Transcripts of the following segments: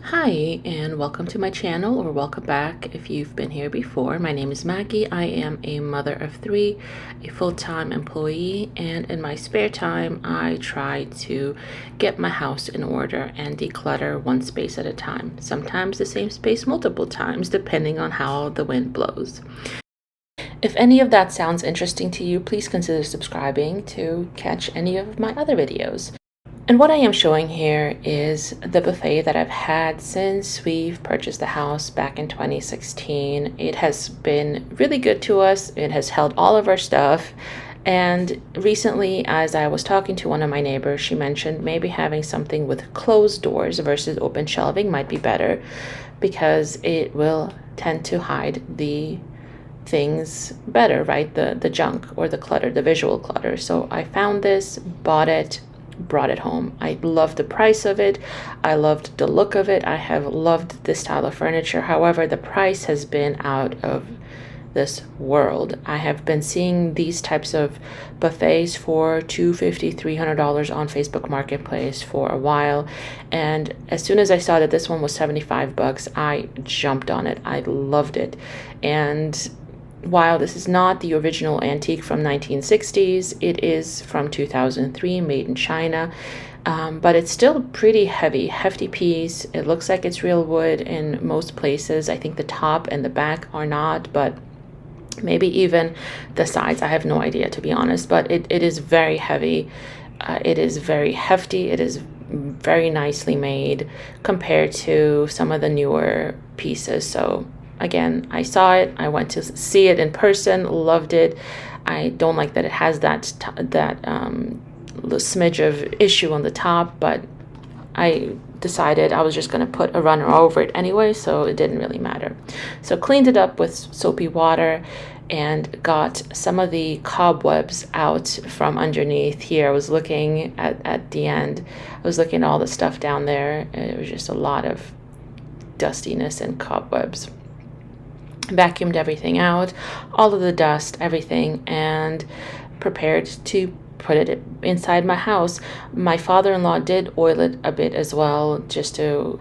Hi, and welcome to my channel, or welcome back if you've been here before. My name is Maggie. I am a mother of three, a full-time employee, and in my spare time, I try to get my house in order and declutter one space at a time. Sometimes the same space multiple times, depending on how the wind blows. If any of that sounds interesting to you, please consider subscribing to catch any of my other videos. And what I am showing here is the buffet that I've had since we've purchased the house back in 2016. It has been really good to us. It has held all of our stuff. And recently, as I was talking to one of my neighbors, she mentioned maybe having something with closed doors versus open shelving might be better because it will tend to hide the things better, right? The junk or the clutter, the visual clutter. So I found this, bought it, brought it home. I loved the price of it. I loved the look of it. I have loved this style of furniture. However, the price has been out of this world. I have been seeing these types of buffets for $250, $300 on Facebook Marketplace for a while. And as soon as I saw that this one was 75 bucks, I jumped on it. I loved it. And while this is not the original antique from 1960s, it is from 2003, made in China. But it's still pretty hefty piece. It looks like it's real wood in most places. I think the top and the back are not, but maybe even the sides. I have no idea, to be honest, but it is very heavy. It is very hefty. It is very nicely made compared to some of the newer pieces. So again, I saw it. I went to see it in person. Loved it. I don't like that it has that smidge of issue on the top, but I decided I was just going to put a runner over it anyway, so it didn't really matter. So cleaned it up with soapy water and got some of the cobwebs out from underneath here. I was looking at the end. I was looking at all the stuff down there. It was just a lot of dustiness and cobwebs. Vacuumed everything out, all of the dust, everything, and prepared to put it inside my house. My father-in-law did oil it a bit as well, just to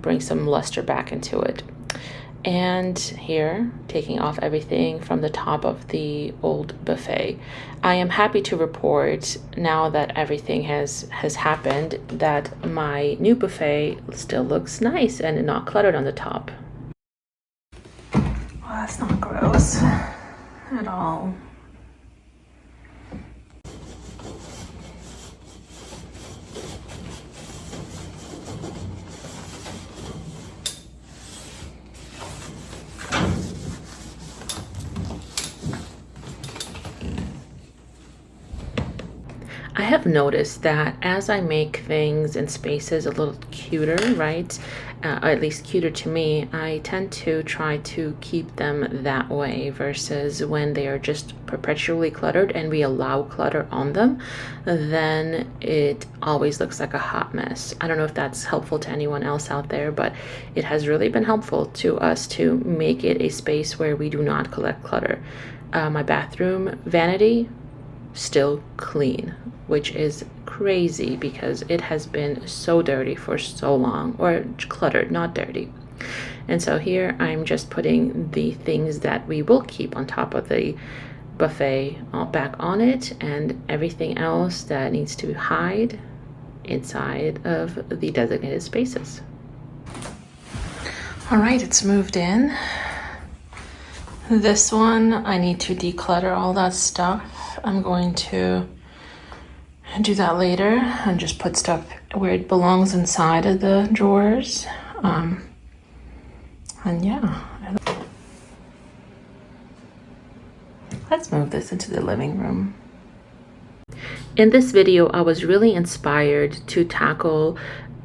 bring some luster back into it. And here, taking off everything from the top of the old buffet. I am happy to report, now that everything has happened, that my new buffet still looks nice and not cluttered on the top. Well, that's not gross at all. I have noticed that as I make things and spaces a little cuter, right? At least cuter to me, I tend to try to keep them that way versus when they are just perpetually cluttered and we allow clutter on them, then it always looks like a hot mess. I don't know if that's helpful to anyone else out there, but it has really been helpful to us to make it a space where we do not collect clutter. My bathroom vanity, still clean, which is crazy because it has been so dirty for so long, or cluttered, not dirty. And so here I'm just putting the things that we will keep on top of the buffet back on it, and everything else that needs to hide inside of the designated spaces. All right, it's moved in. This one, I need to declutter all that stuff. I'm going to do that later and just put stuff where it belongs inside of the drawers. And yeah. Let's move this into the living room. In this video, I was really inspired to tackle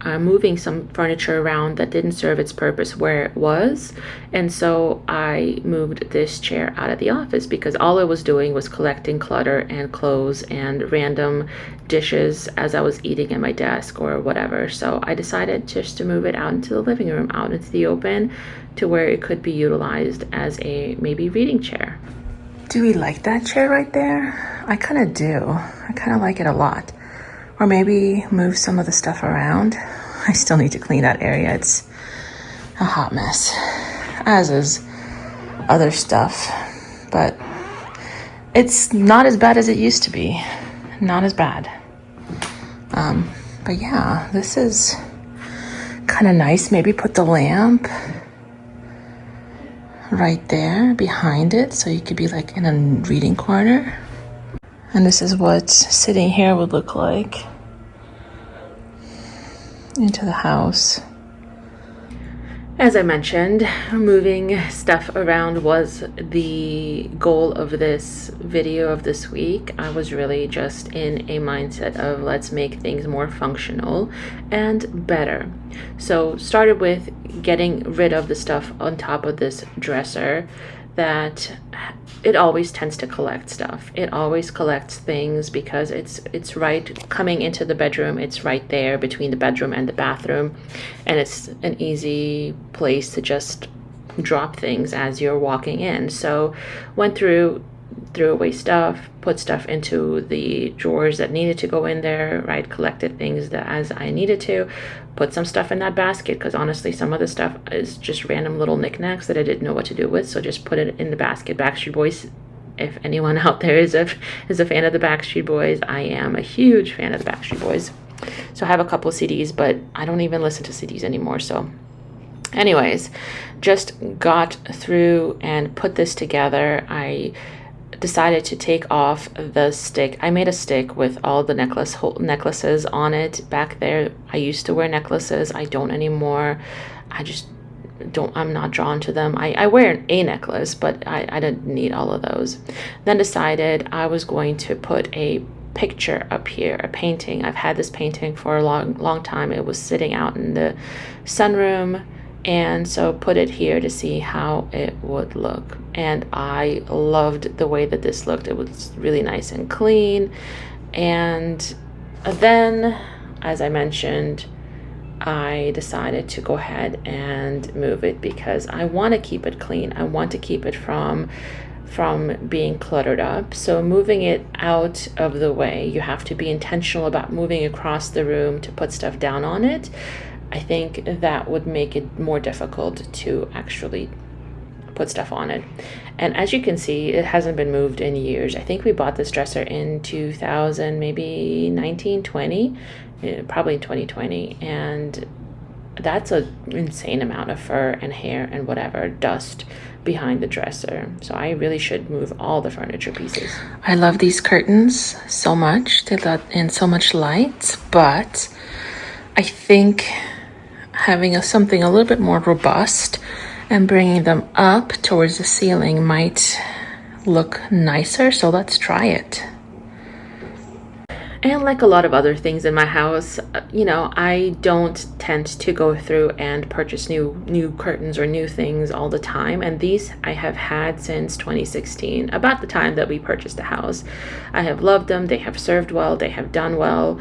moving some furniture around that didn't serve its purpose where it was. And so I moved this chair out of the office because all I was doing was collecting clutter and clothes and random dishes as I was eating at my desk or whatever. So I decided just to move it out into the living room, out into the open, to where it could be utilized as a maybe reading chair. Do we like that chair right there? I kind of do. I kind of like it a lot. Or maybe move some of the stuff around. I still need to clean that area. It's a hot mess, as is other stuff, but it's not as bad as it used to be. Not as bad. But yeah, this is kind of nice. Maybe put the lamp right there behind it so you could be like in a reading corner. And this is what sitting here would look like into the house. As I mentioned, moving stuff around was the goal of this video of this week. I was really just in a mindset of let's make things more functional and better. So started with getting rid of the stuff on top of this dresser that it always tends to collect stuff. It always collects things because it's right coming into the bedroom. It's right there between the bedroom and the bathroom, and it's an easy place to just drop things as you're walking in. So went through, threw away stuff, put stuff into the drawers that needed to go in there, right? Collected things that as I needed to, put some stuff in that basket because honestly some of the stuff is just random little knickknacks that I didn't know what to do with, so just put it in the basket. Backstreet Boys, if anyone out there is a fan of the Backstreet Boys, I am a huge fan of the Backstreet Boys. So I have a couple of CDs, but I don't even listen to CDs anymore. So anyways, just got through and put this together. I decided to take off the stick. I made a stick with all the necklaces on it back there. I used to wear necklaces. I don't anymore. I'm not drawn to them. I wear a necklace, but I didn't need all of those. Then decided I was going to put a picture up here, a painting. I've had this painting for a long time. It was sitting out in the sunroom, and so put it here to see how it would look. And I loved the way that this looked. It was really nice and clean. And then, as I mentioned, I decided to go ahead and move it because I want to keep it clean. I want to keep it from being cluttered up. So moving it out of the way, you have to be intentional about moving across the room to put stuff down on it. I think that would make it more difficult to actually put stuff on it. And as you can see, it hasn't been moved in years. I think we bought this dresser in 2000, maybe 1920, probably 2020. And that's an insane amount of fur and hair and whatever dust behind the dresser. So I really should move all the furniture pieces. I love these curtains so much. They let in so much light, but I think having something a little bit more robust and bringing them up towards the ceiling might look nicer. So let's try it. And like a lot of other things in my house, I don't tend to go through and purchase new curtains or new things all the time. And these I have had since 2016, about the time that we purchased the house. I have loved them. They have served well. They have done well.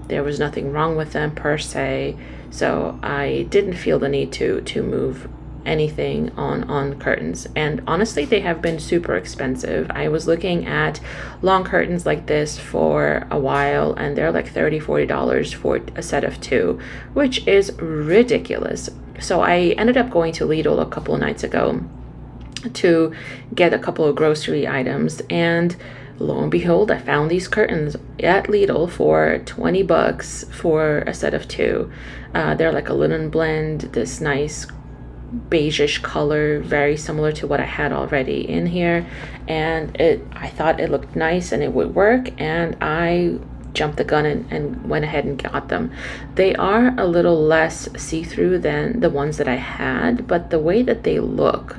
There was nothing wrong with them per se. So I didn't feel the need to move anything on curtains. And honestly, they have been super expensive. I was looking at long curtains like this for a while, and they're like $30-40 for a set of two, which is ridiculous. So I ended up going to Lidl a couple of nights ago to get a couple of grocery items, and lo and behold, I found these curtains at Lidl for $20 for a set of two. They're like a linen blend, this nice beigeish color, very similar to what I had already in here. And I thought it looked nice and it would work, and I jumped the gun and went ahead and got them. They are a little less see-through than the ones that I had, but the way that they look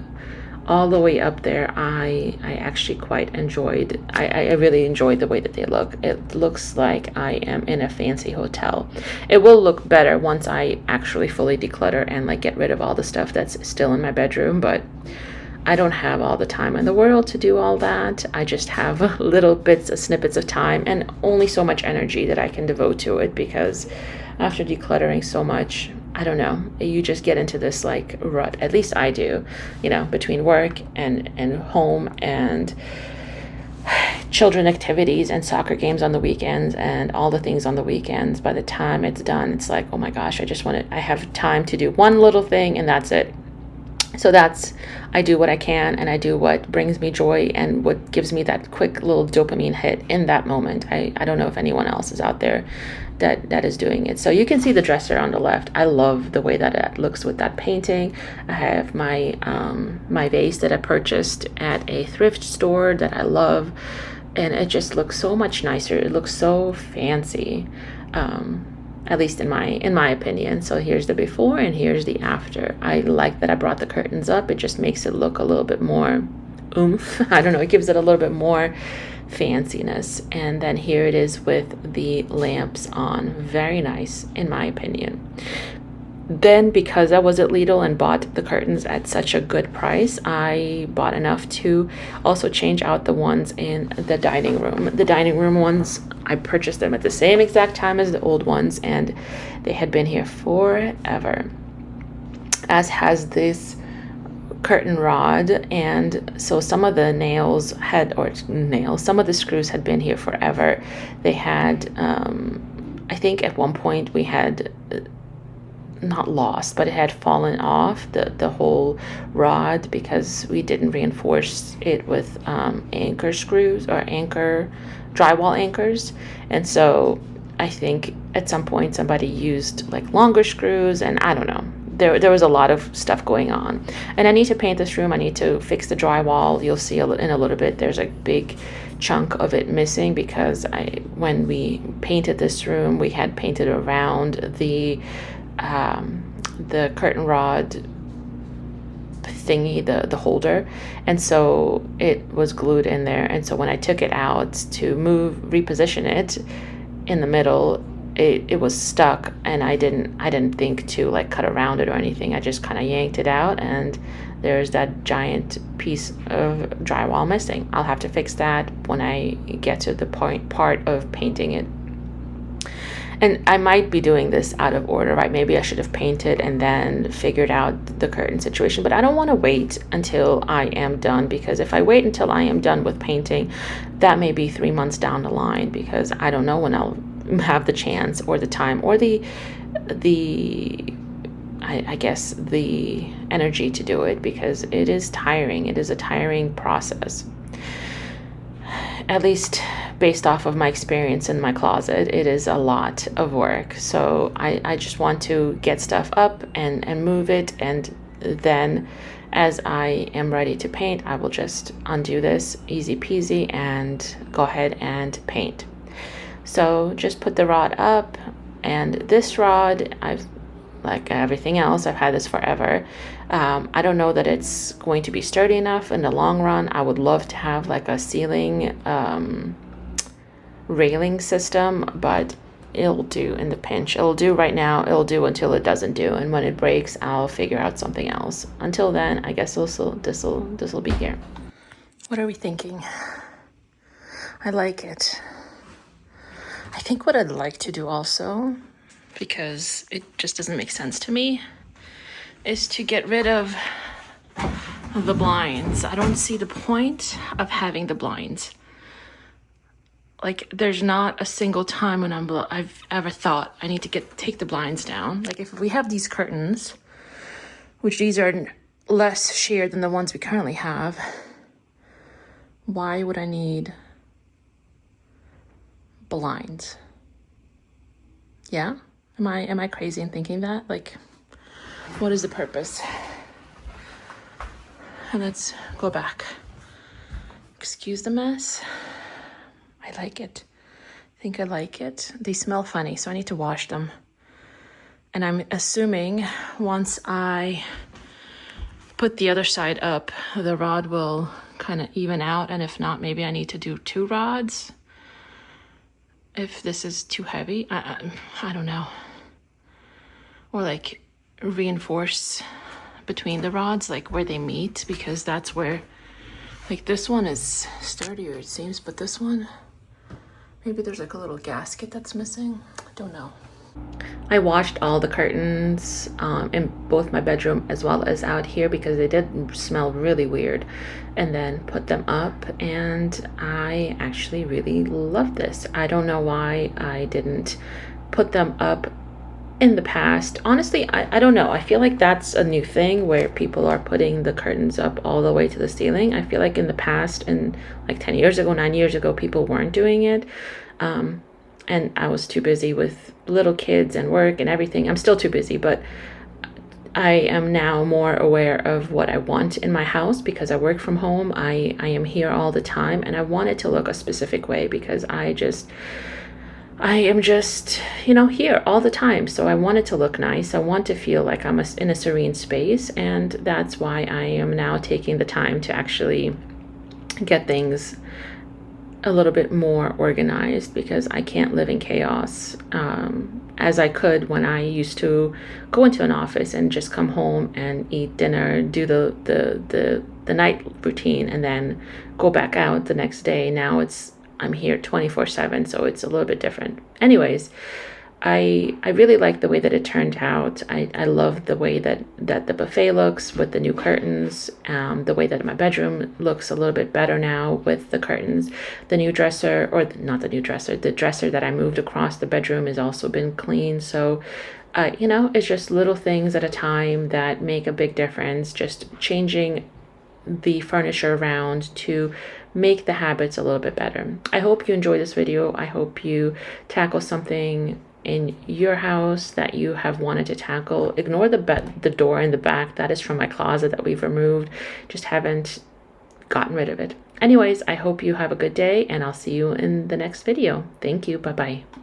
all the way up there, I actually quite enjoyed. I really enjoyed the way that they look. It looks like I am in a fancy hotel. It will look better once I actually fully declutter and like get rid of all the stuff that's still in my bedroom, but I don't have all the time in the world to do all that. I just have little snippets of time and only so much energy that I can devote to it, because after decluttering so much, I don't know, you just get into this like rut. At least I do, between work and home and children activities and soccer games on the weekends and all the things on the weekends. By the time it's done, it's like, oh my gosh, I have time to do one little thing and that's it. So I do what I can, and I do what brings me joy and what gives me that quick little dopamine hit in that moment. I don't know if anyone else is out there that is doing it. So you can see the dresser on the left. I love the way that it looks with that painting. I have my my vase that I purchased at a thrift store that I love, and it just looks so much nicer. It looks so fancy. At least in my opinion. So here's the before and here's the after. I like that I brought the curtains up. It just makes it look a little bit more oomph. I don't know, it gives it a little bit more fanciness. And then here it is with the lamps on. Very nice in my opinion. Then, because I was at Lidl and bought the curtains at such a good price, I bought enough to also change out the ones in the dining room. The dining room ones, I purchased them at the same exact time as the old ones, and they had been here forever. As has this curtain rod, and so some of the some of the screws had been here forever. They had, I think at one point we had not lost, but it had fallen off the whole rod because we didn't reinforce it with anchor screws or drywall anchors. And so I think at some point somebody used like longer screws, and I don't know. There was a lot of stuff going on. And I need to paint this room. I need to fix the drywall. You'll see in a little bit there's a big chunk of it missing because when we painted this room, we had painted around the curtain rod thingy, the holder, and so it was glued in there. And so when I took it out to reposition it in the middle, it was stuck, and I didn't think to like cut around it or anything. I just kind of yanked it out, and there's that giant piece of drywall missing. I'll have to fix that when I get to the part of painting it. And I might be doing this out of order, right? Maybe I should have painted and then figured out the curtain situation. But I don't want to wait until I am done, because if I wait until I am done with painting, that may be 3 months down the line, because I don't know when I'll have the chance or the time or I guess the energy to do it, because it is tiring. It is a tiring process. At least based off of my experience in my closet, it is a lot of work. So I just want to get stuff up and move it, and then as I am ready to paint, I will just undo this, easy peasy, and go ahead and paint. So just put the rod up, and this rod, like everything else, I've had this forever. I don't know that it's going to be sturdy enough in the long run. I would love to have like a ceiling railing system, but it'll do in the pinch. It'll do right now. It'll do until it doesn't do, and when it breaks, I'll figure out something else. Until then, I guess this will be here. What are we thinking? I like it. I think what I'd like to do also, because it just doesn't make sense to me, is to get rid of the blinds. I don't see the point of having the blinds. Like, there's not a single time when I've ever thought I need to take the blinds down. Like, if we have these curtains, which these are less sheer than the ones we currently have, why would I need blinds? Yeah? Am I crazy in thinking that? Like, what is the purpose? And let's go back. Excuse the mess. I like it. I think I like it. They smell funny, so I need to wash them. And I'm assuming once I put the other side up, the rod will kind of even out. And if not, maybe I need to do 2 rods. If this is too heavy, I don't know. Or like reinforce between the rods, like where they meet, because that's where, like, this one is sturdier, it seems, but this one, maybe there's like a little gasket that's missing. I don't know. I washed all the curtains in both my bedroom as well as out here because they did smell really weird, and then put them up, and I actually really love this. I don't know why I didn't put them up in the past. Honestly, I don't know. I feel like that's a new thing where people are putting the curtains up all the way to the ceiling. I feel like in the past, and like 10 years ago, 9 years ago, people weren't doing it. And I was too busy with little kids and work and everything. I'm still too busy, but I am now more aware of what I want in my house because I work from home. I am here all the time, and I want it to look a specific way because I am just, here all the time. So I want it to look nice. I want to feel like I'm in a serene space. And that's why I am now taking the time to actually get things a little bit more organized because I can't live in chaos as I could when I used to go into an office and just come home and eat dinner, do the night routine, and then go back out the next day. Now I'm here 24/7, so it's a little bit different. Anyways, I really like the way that it turned out. I love the way that the buffet looks with the new curtains, the way that my bedroom looks a little bit better now with the curtains. The new dresser, or not the new dresser, the dresser that I moved across the bedroom has also been clean. So, it's just little things at a time that make a big difference. Just changing the furniture around to make the habits a little bit better. I hope you enjoy this video. I hope you tackle something in your house that you have wanted to tackle. Ignore the door in the back. That is from my closet that we've removed. Just haven't gotten rid of it. Anyways, I hope you have a good day, and I'll see you in the next video. Thank you. Bye-bye.